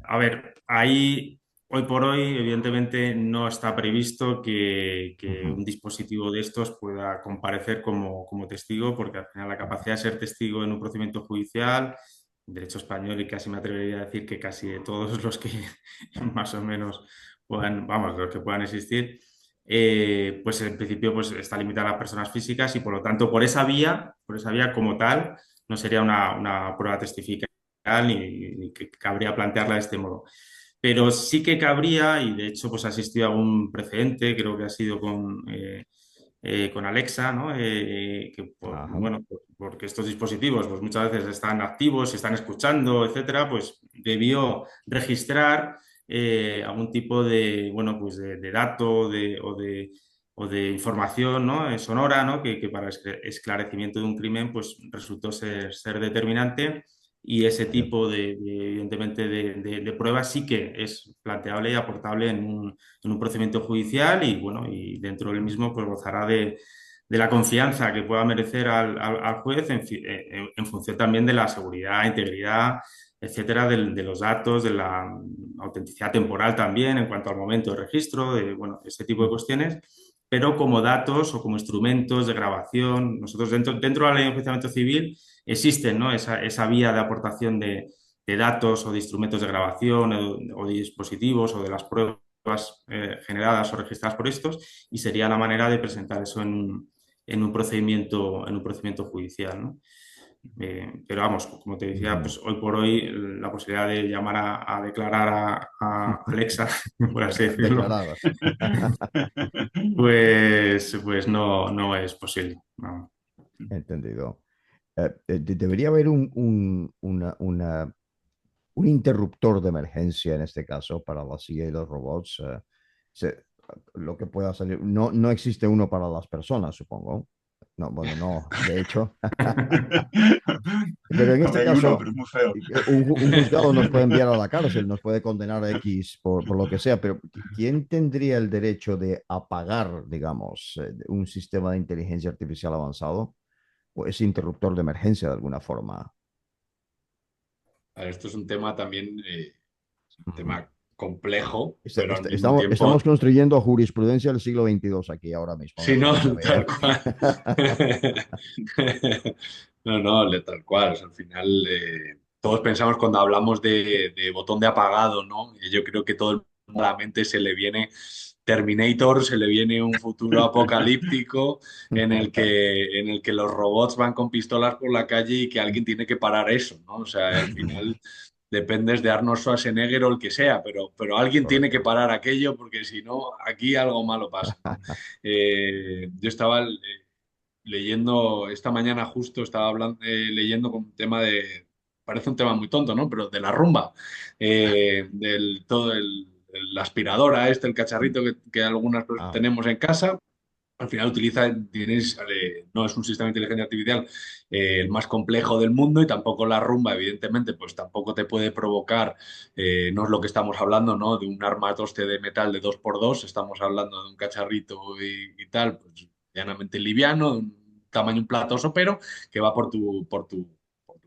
A ver, ahí, hoy por hoy, evidentemente, no está previsto que Ujú. un dispositivo de estos pueda comparecer como testigo, porque al final la capacidad de ser testigo en un procedimiento judicial, derecho español, y casi me atrevería a decir que casi de todos los que más o menos puedan, vamos, los que puedan existir, pues en principio pues, está limitada a las personas físicas y por lo tanto, por esa vía como tal, no sería una prueba testificada ni que cabría plantearla de este modo. Pero sí que cabría, y de hecho pues ha existido algún precedente, creo que ha sido con Alexa, ¿no? Ajá. Bueno, porque estos dispositivos pues muchas veces están activos, se están escuchando, etcétera, pues debió registrar algún tipo de, bueno, pues de dato o de información, ¿no? Sonora, ¿no? Que para esclarecimiento de un crimen pues resultó ser determinante y ese Sí. tipo evidentemente, de pruebas sí que es planteable y aportable en un procedimiento judicial y, bueno, y dentro del mismo pues gozará de la confianza que pueda merecer al juez en función también de la seguridad, integridad, etcétera, de los datos, de la autenticidad temporal también en cuanto al momento de registro, de, bueno, ese tipo de Mm. cuestiones, pero como datos o como instrumentos de grabación. Nosotros dentro de la ley de enjuiciamiento civil existen, ¿no? Esa vía de aportación de datos o de instrumentos de grabación o de dispositivos o de las pruebas generadas o registradas por estos y sería la manera de presentar eso en un procedimiento judicial, ¿no? Pero vamos, como te decía, Ujú. pues hoy por hoy la posibilidad de llamar a declarar a Alexa, por así decirlo, Declaradas. pues no es posible. No. Entendido. Debería haber un interruptor de emergencia en este caso para la silla y los robots. Se- lo que pueda salir. No, no existe uno para las personas, supongo. No, bueno, no, de hecho. Pero en este Hay uno, caso, pero es muy feo. un juzgado nos puede enviar a la cárcel, nos puede condenar a X por lo que sea, pero ¿quién tendría el derecho de apagar, digamos, un sistema de inteligencia artificial avanzado o ese interruptor de emergencia de alguna forma? A ver, esto es un tema también, es un Ujú. tema complejo, pero al mismo Estamos tiempo, construyendo jurisprudencia del siglo XXII aquí ahora mismo, me si no, parece a mí, ¿eh? tal cual. No, no, tal cual. O sea, al final, todos pensamos cuando hablamos de botón de apagado, ¿no? Y yo creo que todo el mundo a la mente se le viene Terminator, se le viene un futuro apocalíptico en el que los robots van con pistolas por la calle y que alguien tiene que parar eso, ¿no? O sea, al final dependes de Arnold Schwarzenegger o el que sea, pero alguien tiene que Correcto. parar aquello porque si no, aquí algo malo pasa, ¿no? Yo estaba leyendo esta mañana justo, estaba hablando, leyendo con un tema de, parece un tema muy tonto, ¿no? Pero de la rumba, del todo la aspiradora, el cacharrito que algunas personas Ah, tenemos en casa. Al final no es un sistema de inteligencia artificial el más complejo del mundo y tampoco la rumba, evidentemente, pues tampoco te puede provocar, no es lo que estamos hablando, ¿no? De un armatoste de metal de 2x2, estamos hablando de un cacharrito y tal, pues llanamente liviano, de un tamaño un platoso, pero que va por tu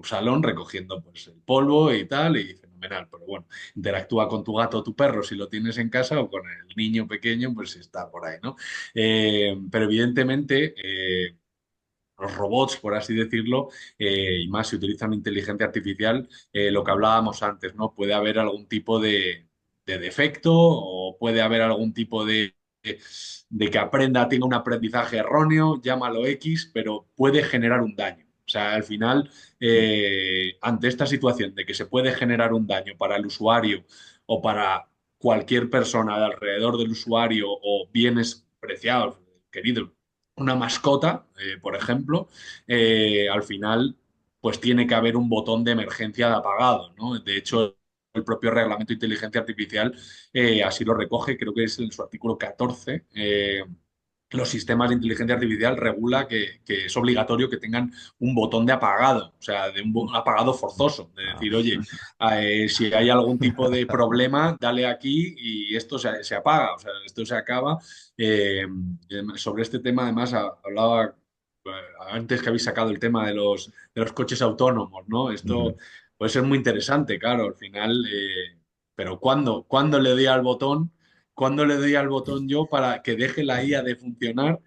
salón recogiendo pues el polvo y tal, y fenomenal. Pero bueno, interactúa con tu gato o tu perro si lo tienes en casa o con el niño pequeño, pues si está por ahí, ¿no? Pero evidentemente, los robots, por así decirlo, y más si utilizan inteligencia artificial, lo que hablábamos antes, ¿no? Puede haber algún tipo de defecto o puede haber algún tipo de que aprenda, tenga un aprendizaje erróneo, llámalo X, pero puede generar un daño. O sea, al final, ante esta situación de que se puede generar un daño para el usuario o para cualquier persona de alrededor del usuario o bienes preciados, queridos, una mascota, por ejemplo, al final, pues tiene que haber un botón de emergencia de apagado, ¿no? De hecho, el propio reglamento de inteligencia artificial así lo recoge, creo que es en su artículo 14. Los sistemas de inteligencia artificial regula que es obligatorio que tengan un botón de apagado, o sea, de un apagado forzoso, de Ah. decir, oye, si hay algún tipo de problema, dale aquí y esto se apaga, o sea, esto se acaba. Sobre este tema, además, hablaba antes que habéis sacado el tema de los coches autónomos, ¿no? Esto Ujú. puede ser muy interesante, claro, al final, pero ¿cuándo le doy al botón? ¿Cuándo le doy al botón yo para que deje la IA de funcionar?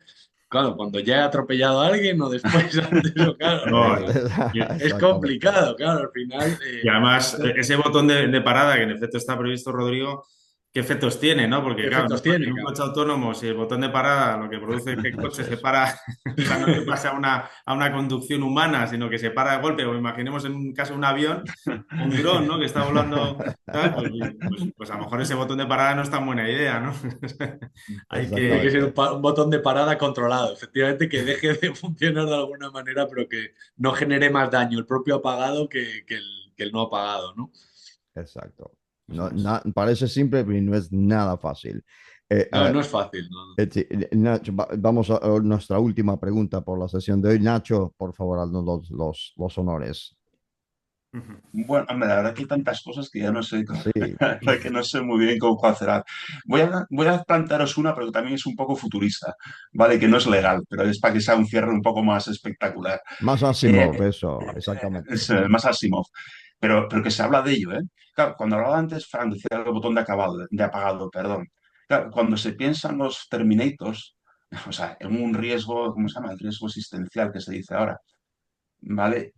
Claro, cuando ya he atropellado a alguien o después, antes o claro. No, Es Exactamente. complicado, claro, al final. y además, ese botón de parada, que en efecto está previsto, Rodrigo, ¿qué efectos tiene, no? Porque ¿Qué claro, efectos tiene? en un Claro. coche autónomo, si el botón de parada lo que produce es que el coche Eso se es. para, o sea, no es que pase a una conducción humana, sino que se para de golpe, o imaginemos en un caso un avión, un dron, ¿no? Que está volando, tal, pues a lo mejor ese botón de parada no es tan buena idea, ¿no? Hay Tiene que que, ser Exactamente. un botón de parada controlado, efectivamente, que deje de funcionar de alguna manera, pero que no genere más daño el propio apagado que el no apagado, ¿no? Exacto. eso No, es. parece simple, pero no es nada fácil. Eh, No, eh, no es fácil, ¿no? sí, Nacho, vamos a nuestra última pregunta por la sesión de hoy. Nacho, por favor, haznos los honores. Ujú. Bueno, hombre, la verdad que hay tantas cosas que ya no sé, Sí, la verdad que no sé muy bien cómo hacer. Voy a plantearos una, pero que también es un poco futurista, ¿vale? Que no es legal, pero es para que sea un cierre un poco más espectacular. más Asimov, Eh, eso, exactamente. es más Asimov, pero que se habla de ello, ¿eh? Claro, cuando hablaba antes, Frank decía el botón de acabado, de apagado, perdón. Claro, cuando se piensan los Terminators, o sea, en un riesgo, ¿cómo se llama? El riesgo existencial que se dice ahora. ¿Vale?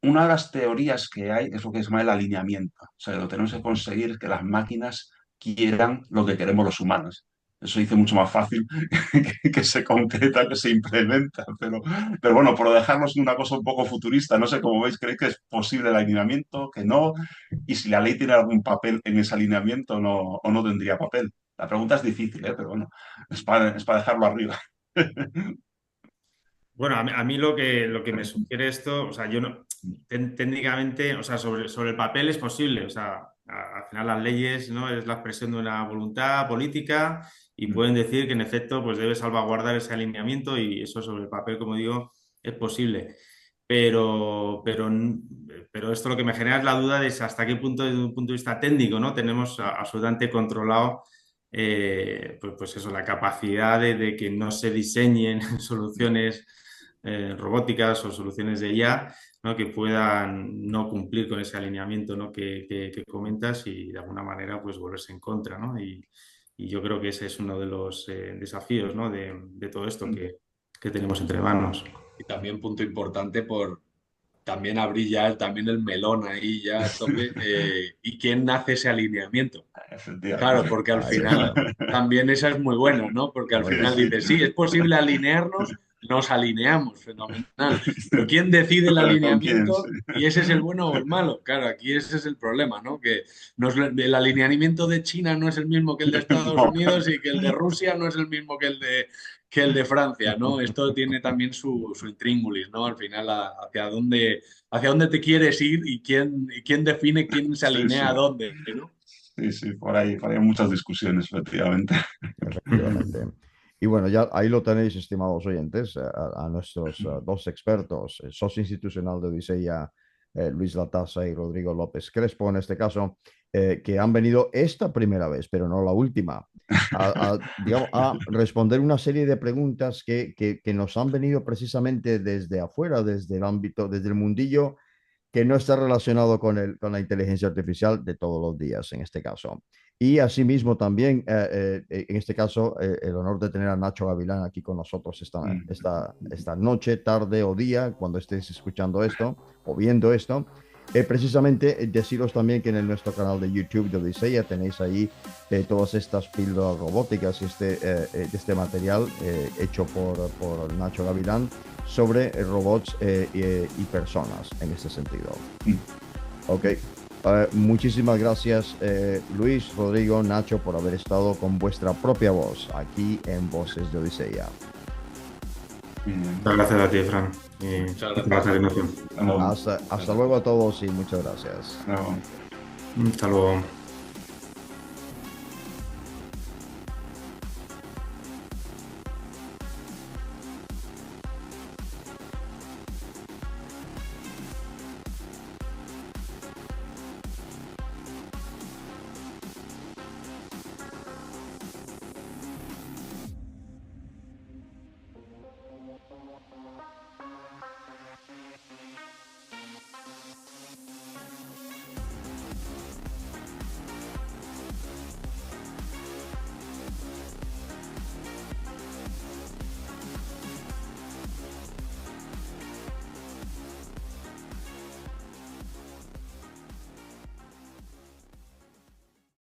Una de las teorías que hay es lo que se llama el alineamiento. O sea, lo que tenemos que conseguir que las máquinas quieran lo que queremos los humanos. Eso dice mucho más fácil que se concreta, que se implementa. Pero bueno, por dejarnos en una cosa un poco futurista, no sé cómo veis, ¿creéis que es posible el alineamiento? ¿Que no? Y si la ley tiene algún papel en ese alineamiento o no tendría papel. La pregunta es difícil, ¿eh? Pero bueno, es para dejarlo arriba. Bueno, a mí lo que me sugiere esto, o sea, yo no, técnicamente, o sea, sobre el papel es posible, o sea, al final las leyes, ¿no? Es la expresión de una voluntad política y pueden decir que en efecto, pues debe salvaguardar ese alineamiento y eso sobre el papel, como digo, es posible. Pero, pero, pero esto lo que me genera es la duda de hasta qué punto, desde un punto de vista técnico, ¿no? Tenemos absolutamente controlado pues eso, la capacidad de que no se diseñen soluciones robóticas o soluciones de IA, ¿no? Que puedan no cumplir con ese alineamiento, ¿no? Que comentas y de alguna manera pues volverse en contra, ¿no? Y yo creo que ese es uno de los desafíos, ¿no? De todo esto que tenemos entre manos. Y también punto importante por también abrir ya también el melón ahí ya a tope. ¿Y quién hace ese alineamiento? Claro, Efectivamente. porque al Ahí final está. también esa es muy buena, ¿no? Porque al Muy final Sí. bien. dices, sí, es posible alinearnos, nos alineamos, fenomenal. Pero ¿quién decide el Pero ¿con quién? Sí. alineamiento? Y ese es el bueno o el malo. Claro, aquí ese es el problema, ¿no? Que el alineamiento de China no es el mismo que el de Estados No. Unidos y que el de Rusia no es el mismo que el de Francia, ¿no? Esto tiene también su intríngulis, ¿no? Al final, hacia dónde te quieres ir y quién define quién se Sí, sí. alinea a dónde, ¿no? Sí, sí, por ahí hay muchas discusiones, efectivamente. Efectivamente. Y bueno, ya ahí lo tenéis, estimados oyentes, a nuestros dos expertos, el socio institucional de Odisea, Luis Latasa y Rodrigo López Crespo, en este caso, que han venido esta primera vez, pero no la última, digamos, a responder una serie de preguntas que nos han venido precisamente desde afuera, desde el ámbito, desde el mundillo que no está relacionado con la inteligencia artificial de todos los días, en este caso. Y asimismo también, en este caso, el honor de tener a Nacho Gavilán aquí con nosotros esta noche, tarde o día, cuando estéis escuchando esto o viendo esto. Precisamente deciros también que en nuestro canal de YouTube de Odisea tenéis ahí todas estas píldoras robóticas y este material hecho por Nacho Gavilán sobre robots y personas en este sentido. Ok. Muchísimas gracias, Luis, Rodrigo, Nacho, por haber estado con vuestra propia voz aquí en Voces de Odisea. Muchas gracias a ti, Fran. Y Muchas gracias. gracias, Ignacio. Hasta luego a todos y muchas gracias. Hasta luego.